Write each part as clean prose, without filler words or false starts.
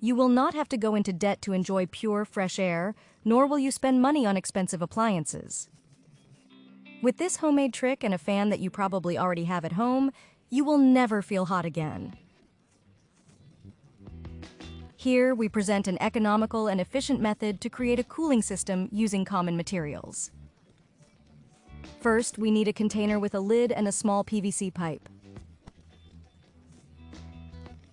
You will not have to go into debt to enjoy pure, fresh air, nor will you spend money on expensive appliances. With this homemade trick and a fan that you probably already have at home, you will never feel hot again. Here, we present an economical and efficient method to create a cooling system using common materials. First, we need a container with a lid and a small PVC pipe.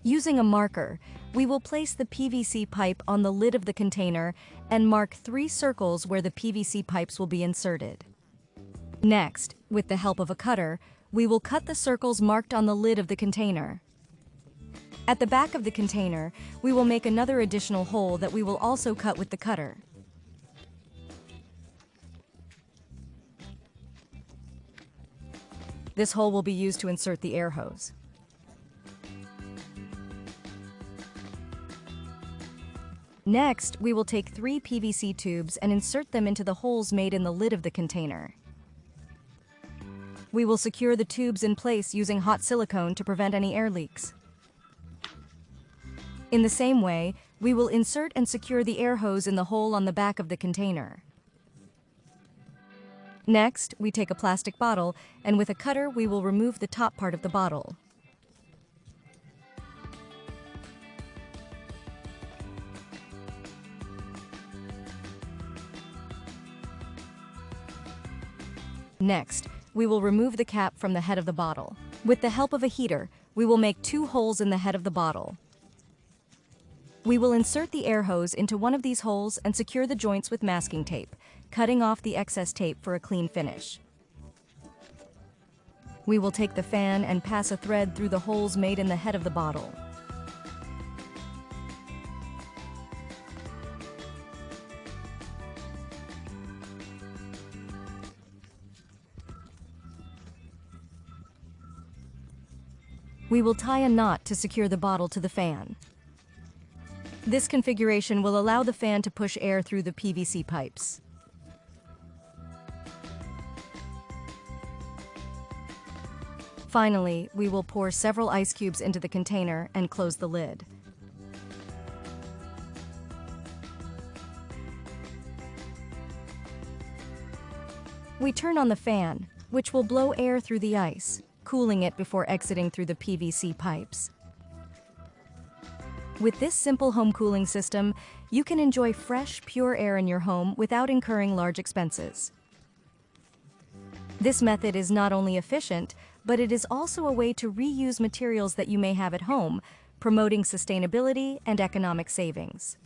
Using a marker, we will place the PVC pipe on the lid of the container and mark 3 circles where the PVC pipes will be inserted. Next, with the help of a cutter, we will cut the circles marked on the lid of the container. At the back of the container, we will make another additional hole that we will also cut with the cutter. This hole will be used to insert the air hose. Next, we will take 3 PVC tubes and insert them into the holes made in the lid of the container. We will secure the tubes in place using hot silicone to prevent any air leaks. In the same way, we will insert and secure the air hose in the hole on the back of the container. Next, we take a plastic bottle, and with a cutter we will remove the top part of the bottle. Next, we will remove the cap from the head of the bottle. With the help of a heater, we will make 2 holes in the head of the bottle. We will insert the air hose into one of these holes and secure the joints with masking tape, cutting off the excess tape for a clean finish. We will take the fan and pass a thread through the holes made in the head of the bottle. We will tie a knot to secure the bottle to the fan. This configuration will allow the fan to push air through the PVC pipes. Finally, we will pour several ice cubes into the container and close the lid. We turn on the fan, which will blow air through the ice, cooling it before exiting through the PVC pipes. With this simple home cooling system, you can enjoy fresh, pure air in your home without incurring large expenses. This method is not only efficient, but it is also a way to reuse materials that you may have at home, promoting sustainability and economic savings.